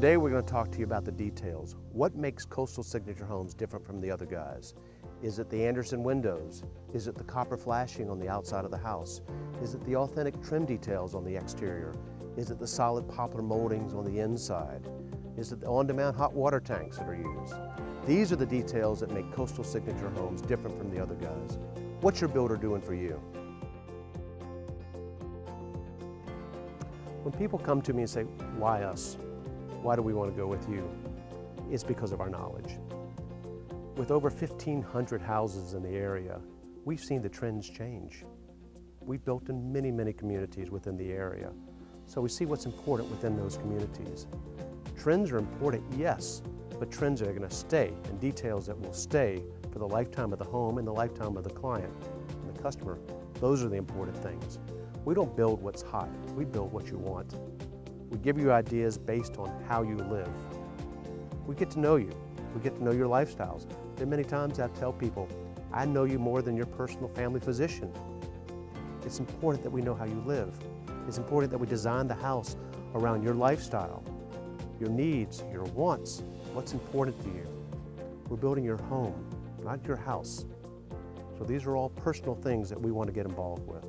Today we're going to talk to you about the details. What makes Coastal Signature Homes different from the other guys? Is it the Anderson windows? Is it the copper flashing on the outside of the house? Is it the authentic trim details on the exterior? Is it the solid poplar moldings on the inside? Is it the on-demand hot water tanks that are used? These are the details that make Coastal Signature Homes different from the other guys. What's your builder doing for you? When people come to me and say, why us? Why do we want to go with you? It's because of our knowledge. With over 1,500 houses in the area, we've seen the trends change. We've built in many, many communities within the area, so we see what's important within those communities. Trends are important, yes, but trends are going to stay, and details that will stay for the lifetime of the home and the lifetime of the client and the customer. Those are the important things. We don't build what's hot, we build what you want. We give you ideas based on how you live. We get to know you. We get to know your lifestyles. And many times I tell people, I know you more than your personal family physician. It's important that we know how you live. It's important that we design the house around your lifestyle, your needs, your wants, what's important to you. We're building your home, not your house. So these are all personal things that we want to get involved with.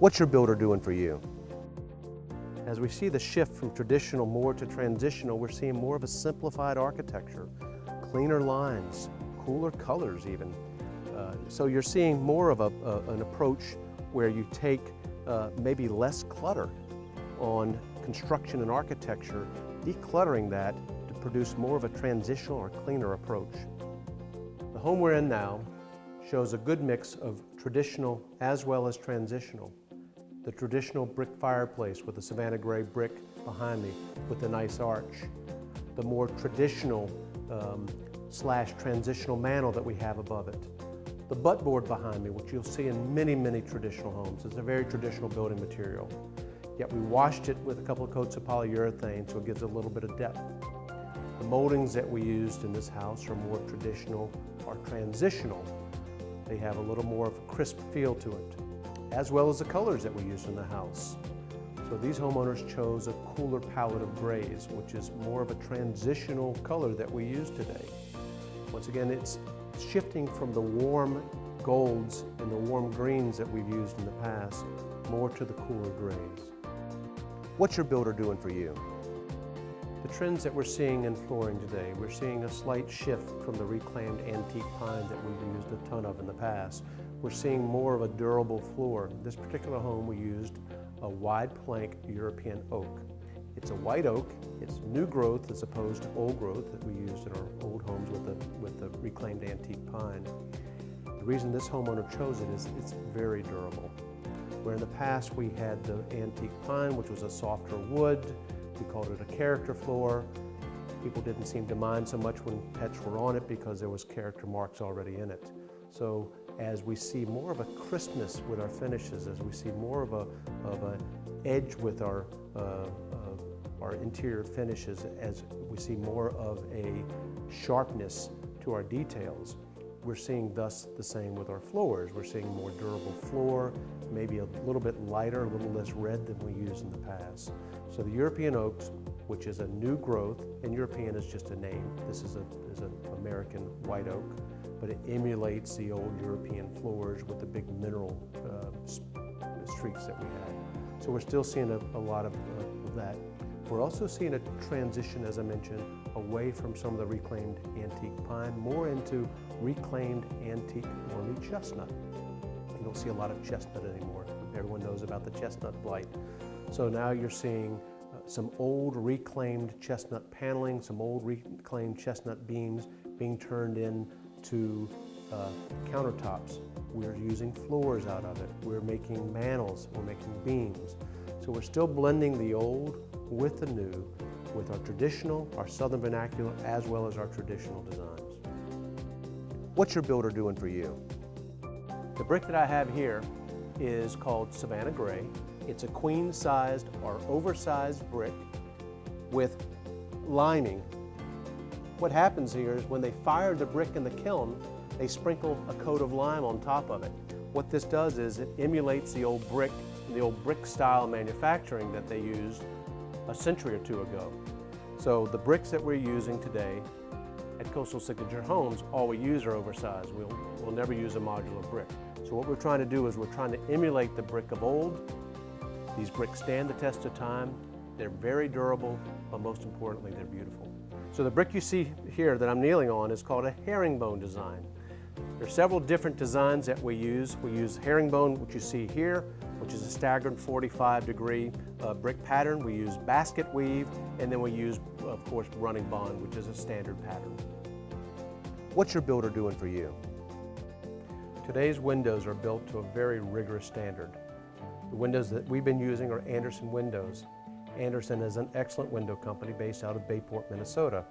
What's your builder doing for you? As we see the shift from traditional more to transitional, we're seeing more of a simplified architecture, cleaner lines, cooler colors even. So you're seeing more of an approach where you take maybe less clutter on construction and architecture, decluttering that to produce more of a transitional or cleaner approach. The home we're in now shows a good mix of traditional as well as transitional. The traditional brick fireplace with the Savannah gray brick behind me with the nice arch. The more traditional slash transitional mantel that we have above it. The buttboard behind me, which you'll see in many, many traditional homes. It's a very traditional building material. Yet we washed it with a couple of coats of polyurethane so it gives a little bit of depth. The moldings that we used in this house are more traditional or transitional. They have a little more of a crisp feel to it, as well as the colors that we use in the house. So these homeowners chose a cooler palette of grays, which is more of a transitional color that we use today. Once again, it's shifting from the warm golds and the warm greens that we've used in the past, more to the cooler grays. What's your builder doing for you? The trends that we're seeing in flooring today, we're seeing a slight shift from the reclaimed antique pine that we've used a ton of in the past. We're seeing more of a durable floor. This particular home we used a wide plank European oak. It's a white oak, it's new growth as opposed to old growth that we used in our old homes with the reclaimed antique pine. The reason this homeowner chose it is it's very durable. Where in the past we had the antique pine, which was a softer wood, we called it a character floor. People didn't seem to mind so much when pets were on it because there was character marks already in it. So as we see more of a crispness with our finishes, as we see more of an edge with our interior finishes, as we see more of a sharpness to our details, we're seeing thus the same with our floors. We're seeing more durable floor, maybe a little bit lighter, a little less red than we used in the past. So the European oaks, which is a new growth, and European is just a name. This is an American white oak, but it emulates the old European floors with the big mineral streaks that we had. So we're still seeing a lot of that. We're also seeing a transition, as I mentioned, away from some of the reclaimed antique pine, more into reclaimed antique wormy chestnut. You don't see a lot of chestnut anymore. Everyone knows about the chestnut blight. So now you're seeing some old reclaimed chestnut paneling, some old reclaimed chestnut beams being turned into countertops. We're using floors out of it. We're making mantels, we're making beams. So we're still blending the old with the new, with our traditional, our Southern vernacular, as well as our traditional designs. What's your builder doing for you? The brick that I have here is called Savannah Gray. It's a queen-sized or oversized brick with lining. What happens here is when they fire the brick in the kiln, they sprinkle a coat of lime on top of it. What this does is it emulates the old brick style manufacturing that they used a century or two ago. So the bricks that we're using today at Coastal Signature Homes, all we use are oversized. We'll never use a modular brick. So what we're trying to do is we're trying to emulate the brick of old. These bricks stand the test of time. They're very durable, but most importantly, they're beautiful. So the brick you see here that I'm kneeling on is called a herringbone design. There are several different designs that we use. We use herringbone, which you see here, which is a staggered 45-degree brick pattern. We use basket weave, and then we use, of course, running bond, which is a standard pattern. What's your builder doing for you? Today's windows are built to a very rigorous standard. The windows that we've been using are Andersen windows. Andersen is an excellent window company based out of Bayport, Minnesota.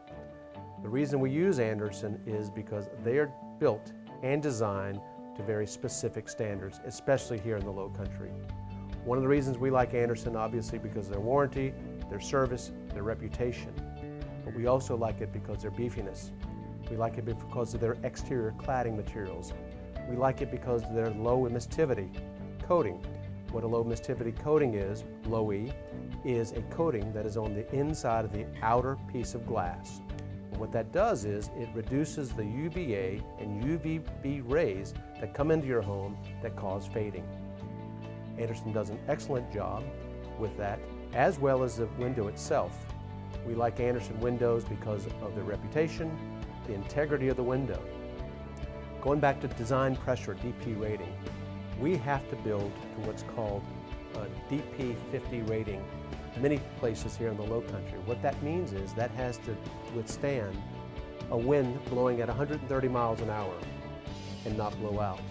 The reason we use Andersen is because they are built and designed to very specific standards, especially here in the Low Country. One of the reasons we like Andersen, obviously, because of their warranty, their service, their reputation. But we also like it because of their beefiness. We like it because of their exterior cladding materials. We like it because of their low emissivity coating. What a low emissivity coating is, low E, is a coating that is on the inside of the outer piece of glass. And what that does is it reduces the UVA and UVB rays that come into your home that cause fading. Andersen does an excellent job with that, as well as the window itself. We like Andersen windows because of their reputation, the integrity of the window. Going back to design pressure, DP rating, we have to build to what's called a DP 50 rating many places here in the Low Country. What that means is that has to withstand a wind blowing at 130 miles an hour and not blow out.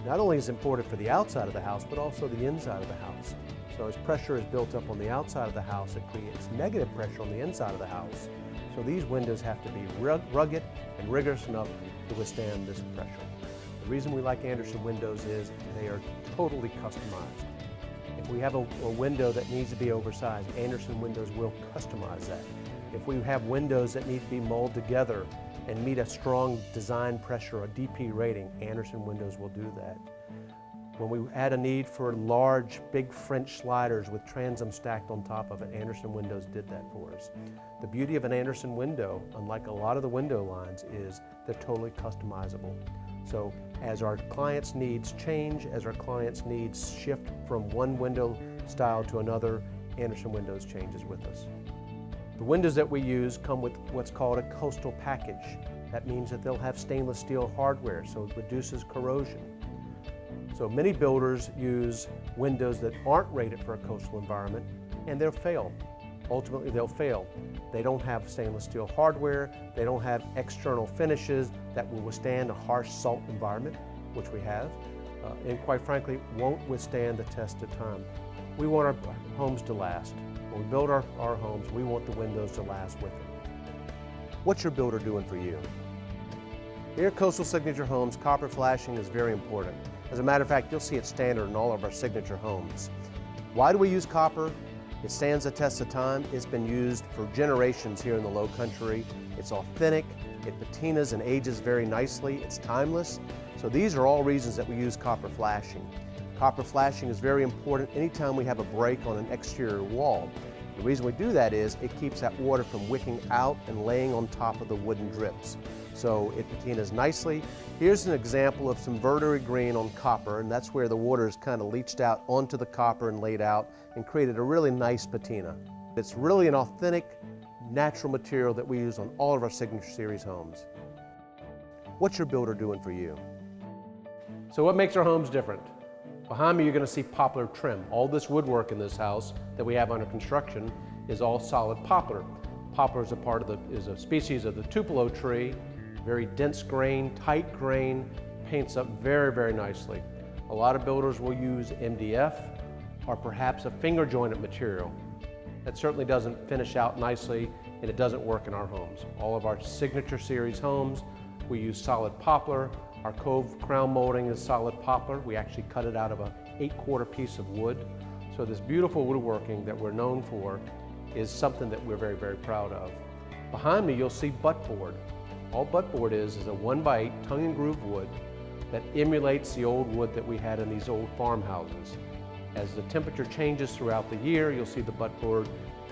Not only is it important for the outside of the house, but also the inside of the house. So as pressure is built up on the outside of the house, it creates negative pressure on the inside of the house. So these windows have to be rugged and rigorous enough to withstand this pressure. The reason we like Andersen windows is they are totally customized. If we have a window that needs to be oversized, Andersen windows will customize that. If we have windows that need to be molded together and meet a strong design pressure or DP rating, Andersen windows will do that. When we had a need for large, big French sliders with transom stacked on top of it, Andersen windows did that for us. The beauty of an Andersen window, unlike a lot of the window lines, is they're totally customizable. So as our clients' needs change, as our clients' needs shift from one window style to another, Andersen Windows changes with us. The windows that we use come with what's called a coastal package. That means that they'll have stainless steel hardware, so it reduces corrosion. So many builders use windows that aren't rated for a coastal environment, and they'll fail. Ultimately, they'll fail. They don't have stainless steel hardware, they don't have external finishes that will withstand a harsh salt environment, which we have, and quite frankly, won't withstand the test of time. We want our homes to last. When we build our homes, we want the windows to last with them. What's your builder doing for you? Here at Coastal Signature Homes, copper flashing is very important. As a matter of fact, you'll see it standard in all of our signature homes. Why do we use copper? It stands the test of time. It's been used for generations here in the Low Country. It's authentic, it patinas and ages very nicely, it's timeless. So these are all reasons that we use copper flashing. Copper flashing is very important anytime we have a break on an exterior wall. The reason we do that is it keeps that water from wicking out and laying on top of the wooden drips. So it patinas nicely. Here's an example of some verdigris green on copper, and that's where the water is kind of leached out onto the copper and laid out and created a really nice patina. It's really an authentic, natural material that we use on all of our Signature Series homes. What's your builder doing for you? So what makes our homes different? Behind me you're going to see poplar trim. All this woodwork in this house that we have under construction is all solid poplar. Poplar is a species of the tupelo tree, very dense grain, tight grain, paints up very, very nicely. A lot of builders will use MDF or perhaps a finger jointed material. That certainly doesn't finish out nicely and it doesn't work in our homes. All of our Signature Series homes, we use solid poplar. Our cove crown molding is solid poplar. We actually cut it out of a 8/4 piece of wood. So this beautiful woodworking that we're known for is something that we're very, very proud of. Behind me you'll see buttboard. All buttboard is a 1x8 tongue and groove wood that emulates the old wood that we had in these old farmhouses. As the temperature changes throughout the year, you'll see the buttboard,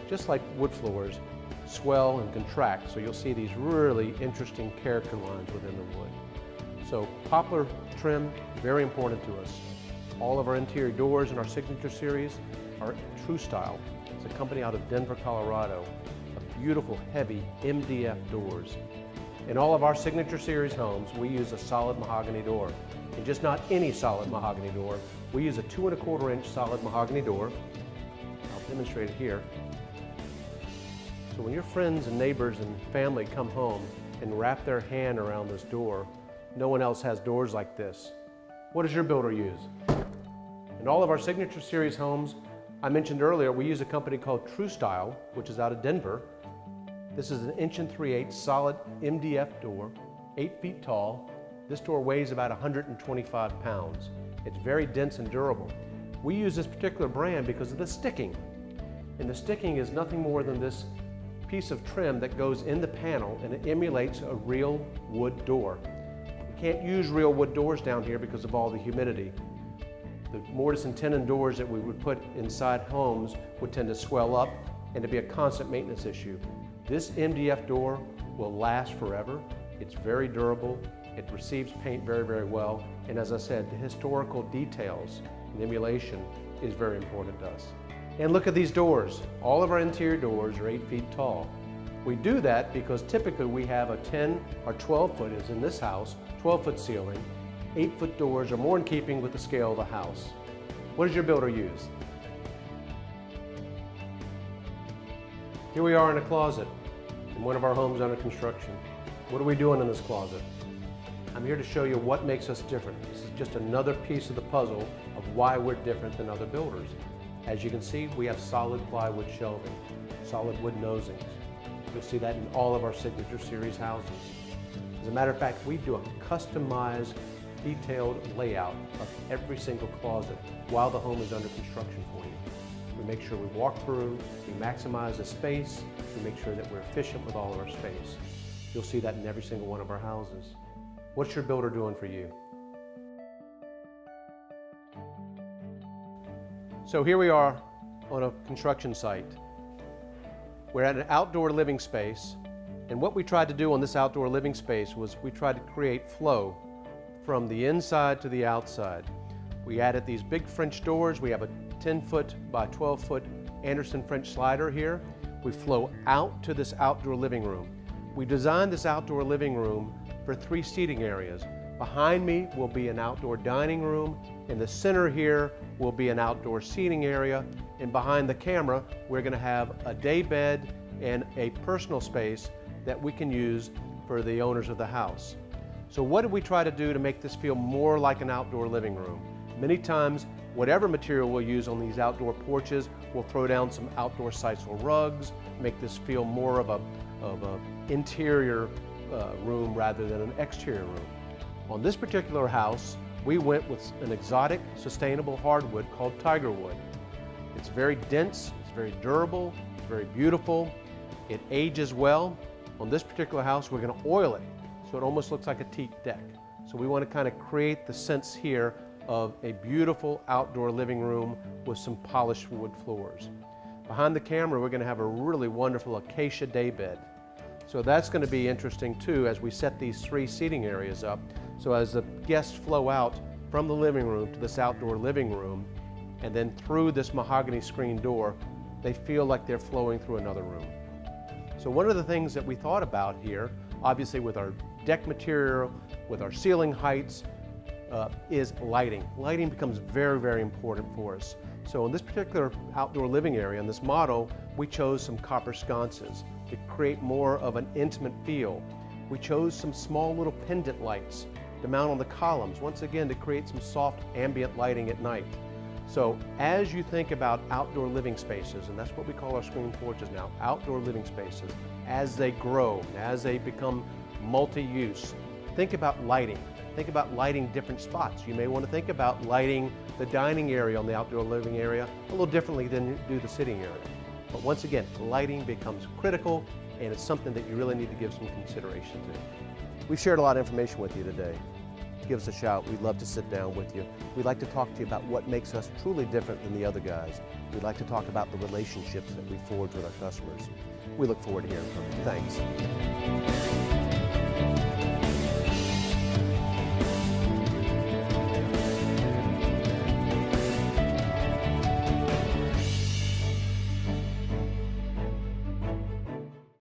just like wood floors, swell and contract. So you'll see these really interesting character lines within the wood. So poplar trim, very important to us. All of our interior doors in our Signature Series are True Style. It's a company out of Denver, Colorado. Beautiful, heavy MDF doors. In all of our Signature Series homes, we use a solid mahogany door. And just not any solid mahogany door. We use a 2¼ inch solid mahogany door. I'll demonstrate it here. So when your friends and neighbors and family come home and wrap their hand around this door, no one else has doors like this. What does your builder use? In all of our Signature Series homes, I mentioned earlier, we use a company called True Style, which is out of Denver. This is an 1 3/8 solid MDF door, 8 feet tall. This door weighs about 125 pounds. It's very dense and durable. We use this particular brand because of the sticking. And the sticking is nothing more than this piece of trim that goes in the panel, and it emulates a real wood door. We can't use real wood doors down here because of all the humidity. The mortise and tenon doors that we would put inside homes would tend to swell up and to be a constant maintenance issue. This MDF door will last forever. It's very durable. It receives paint very, very well. And as I said, the historical details and emulation is very important to us. And look at these doors. All of our interior doors are 8 feet tall. We do that because typically we have a 10 or 12 foot, as in this house, 12-foot ceiling. 8-foot doors are more in keeping with the scale of the house. What does your builder use? Here we are in a closet in one of our homes under construction. What are we doing in this closet? I'm here to show you what makes us different. This is just another piece of the puzzle of why we're different than other builders. As you can see, we have solid plywood shelving, solid wood nosings. You'll see that in all of our Signature Series houses. As a matter of fact, we do a customized, detailed layout of every single closet while the home is under construction for you. We make sure we walk through, we maximize the space, we make sure that we're efficient with all of our space. You'll see that in every single one of our houses. What's your builder doing for you? So here we are on a construction site. We're at an outdoor living space, and what we tried to do on this outdoor living space was we tried to create flow from the inside to the outside. We added these big French doors. We have a 10-foot by 12-foot Anderson French slider here. We flow out to this outdoor living room. We designed this outdoor living room for 3 seating areas. Behind me will be an outdoor dining room. In the center here will be an outdoor seating area. And behind the camera, we're going to have a day bed and a personal space that we can use for the owners of the house. So what did we try to do to make this feel more like an outdoor living room? Many times, whatever material we'll use on these outdoor porches, we'll throw down some outdoor sisal rugs, make this feel more of a interior room rather than an exterior room. On this particular house, we went with an exotic, sustainable hardwood called tiger wood. It's very dense, it's very durable, it's very beautiful. It ages well. On this particular house, we're going to oil it so it almost looks like a teak deck. So we want to kind of create the sense here of a beautiful outdoor living room with some polished wood floors. Behind the camera, we're going to have a really wonderful acacia daybed. So that's going to be interesting too as we set these 3 seating areas up. So as the guests flow out from the living room to this outdoor living room and then through this mahogany screen door, they feel like they're flowing through another room. So one of the things that we thought about here, obviously with our deck material, with our ceiling heights, is lighting. Lighting becomes very, very important for us. So in this particular outdoor living area, in this model, we chose some copper sconces to create more of an intimate feel. We chose some small little pendant lights to mount on the columns, once again to create some soft ambient lighting at night. So as you think about outdoor living spaces, and that's what we call our screen porches now, outdoor living spaces, as they grow, as they become multi-use, think about lighting. Think about lighting different spots. You may want to think about lighting the dining area on the outdoor living area a little differently than you do the sitting area. But once again, lighting becomes critical, and it's something that you really need to give some consideration to. We've shared a lot of information with you today. give us a shout. We'd love to sit down with you. We'd like to talk to you about what makes us truly different than the other guys. We'd like to talk about the relationships that we forge with our customers. We look forward to hearing from you. Thanks.